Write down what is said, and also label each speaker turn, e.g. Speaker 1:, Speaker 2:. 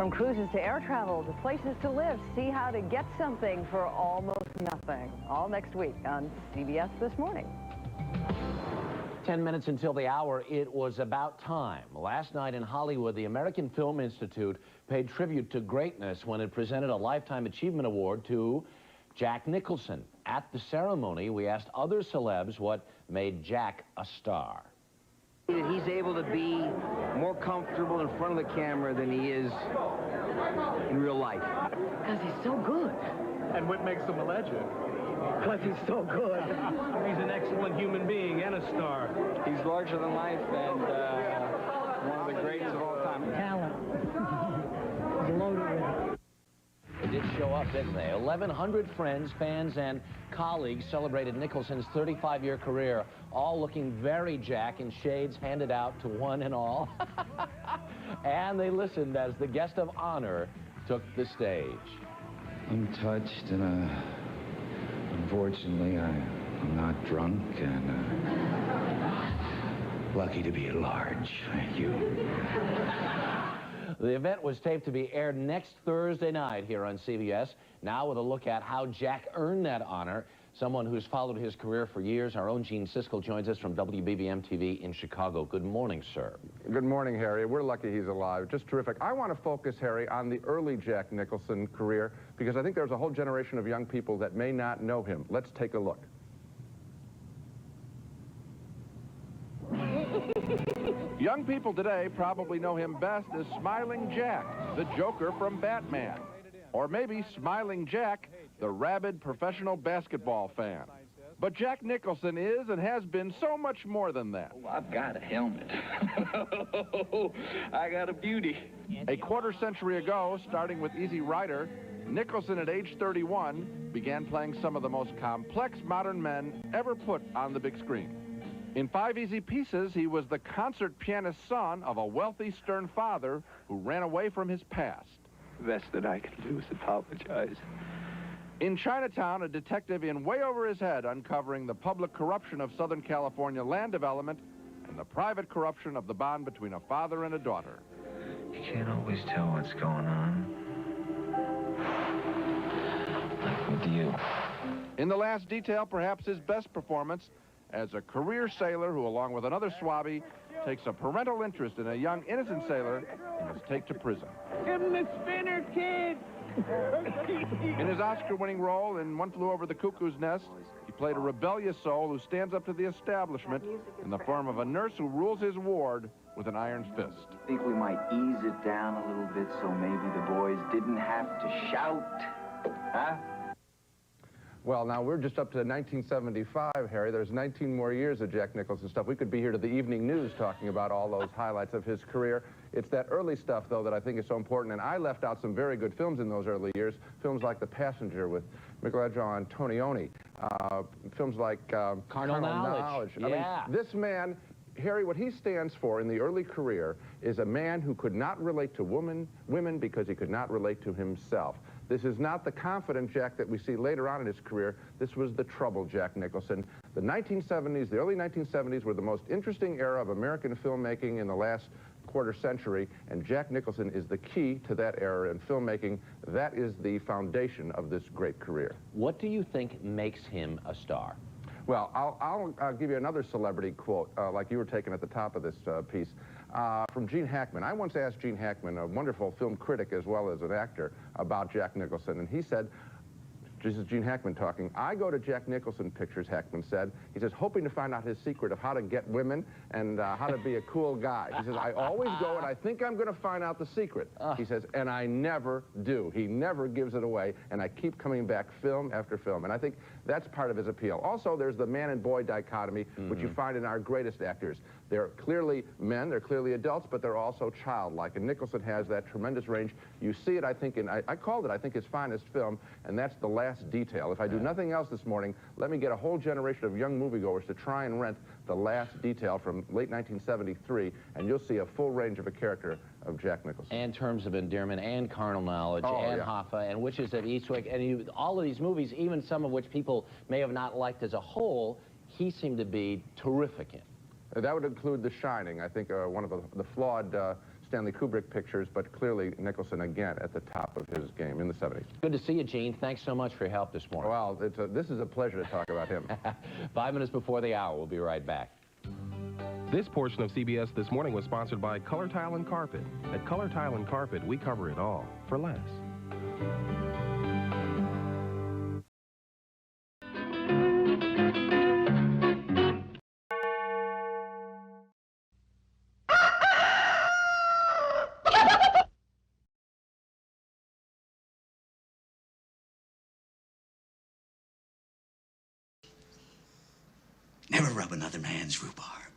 Speaker 1: From cruises to air travel to places to live, see how to get something for almost nothing. All next week on CBS This Morning.
Speaker 2: 10 minutes until the hour, it was about time. Last night in Hollywood, the American Film Institute paid tribute to greatness when it presented a Lifetime Achievement Award to Jack Nicholson. At the ceremony, we asked other celebs what made Jack a star.
Speaker 3: He's able to be more comfortable in front of the camera than he is in real life.
Speaker 1: Because he's so good.
Speaker 4: And what makes him a legend?
Speaker 1: Because he's so good.
Speaker 4: He's an excellent human being and a star.
Speaker 3: He's larger than life and one of the greatest of all time.
Speaker 1: Talent. He's loaded with it.
Speaker 2: They did show up, didn't they? 1,100 friends, fans, and colleagues celebrated Nicholson's 35-year career, all looking very Jack in shades handed out to one and all. And they listened as the guest of honor took the stage.
Speaker 5: I'm touched, and unfortunately, I'm not drunk, and lucky to be at large. Thank you.
Speaker 2: The event was taped to be aired next Thursday night here on CBS. Now with a look at how Jack earned that honor. Someone who's followed his career for years, our own Gene Siskel joins us from WBBM-TV in Chicago. Good morning, sir.
Speaker 6: Good morning, Harry. We're lucky he's alive. Just terrific. I want to focus, Harry, on the early Jack Nicholson career because I think there's a whole generation of young people that may not know him. Let's take a look. Young people today probably know him best as Smiling Jack, the Joker from Batman. Or maybe Smiling Jack, the rabid professional basketball fan. But Jack Nicholson is and has been so much more than that.
Speaker 5: Oh, I've got a helmet. I got a beauty.
Speaker 6: A quarter century ago, starting with Easy Rider, Nicholson at age 31 began playing some of the most complex modern men ever put on the big screen. In 5 Easy Pieces, he was the concert pianist son of a wealthy, stern father who ran away from his past.
Speaker 5: The best that I can do is apologize.
Speaker 6: In Chinatown, a detective in way over his head uncovering the public corruption of Southern California land development and the private corruption of the bond between a father and a daughter.
Speaker 5: You can't always tell what's going on. Like with you.
Speaker 6: In The Last Detail, perhaps his best performance as a career sailor who, along with another swabby, takes a parental interest in a young, innocent sailor he must take to prison.
Speaker 4: Give him the spinner, kid!
Speaker 6: In his Oscar-winning role in One Flew Over the Cuckoo's Nest, he played a rebellious soul who stands up to the establishment in the form of a nurse who rules his ward with an iron fist.
Speaker 7: I think we might ease it down a little bit so maybe the boys didn't have to shout. Huh?
Speaker 6: Well, now, we're just up to 1975, Harry. There's 19 more years of Jack Nicholson stuff. We could be here to the evening news talking about all those highlights of his career. It's that early stuff, though, that I think is so important. And I left out some very good films in those early years. Films like The Passenger with Michelangelo Antonioni. Films like
Speaker 2: Carnal Knowledge.
Speaker 6: I mean, this man, Harry, what he stands for in the early career is a man who could not relate to women because he could not relate to himself. This is not the confident Jack that we see later on in his career. This was the troubled Jack Nicholson. The 1970s, the early 1970s, were the most interesting era of American filmmaking in the last quarter century, and Jack Nicholson is the key to that era in filmmaking. That is the foundation of this great career.
Speaker 2: What do you think makes him a star?
Speaker 6: Well, I'll give you another celebrity quote, like you were taking at the top of this piece, from Gene Hackman. I once asked Gene Hackman, a wonderful film critic as well as an actor, about Jack Nicholson, and he said, this is Gene Hackman talking, I go to Jack Nicholson pictures, Hackman said, he says, hoping to find out his secret of how to get women and how to be a cool guy. He says, I always go and I think I'm going to find out the secret. He says, and I never do. He never gives it away, and I keep coming back film after film. And I think that's part of his appeal. Also, there's the man and boy dichotomy, which you find in our greatest actors. They're clearly men, they're clearly adults, but they're also childlike. And Nicholson has that tremendous range. You see it, I think, in, I called it, I think, his finest film, and that's The Last Detail. If I do nothing else this morning, let me get a whole generation of young moviegoers to try and rent The Last Detail from late 1973, and you'll see a full range of a character of Jack Nicholson.
Speaker 2: And Terms of Endearment, and Carnal Knowledge, and Hoffa, and Witches of Eastwick, and all of these movies, even some of which people may have not liked as a whole, he seemed to be terrific in.
Speaker 6: That would include The Shining, I think one of the flawed Stanley Kubrick pictures, but clearly Nicholson again at the top of his game in the 70s.
Speaker 2: Good to see you, Gene. Thanks so much for your help this morning.
Speaker 6: Well, this is a pleasure to talk about him.
Speaker 2: 5 minutes before the hour. We'll be right back.
Speaker 8: This portion of CBS This Morning was sponsored by Color Tile and Carpet. At Color Tile and Carpet, we cover it all for less.
Speaker 9: Never rub another man's rhubarb.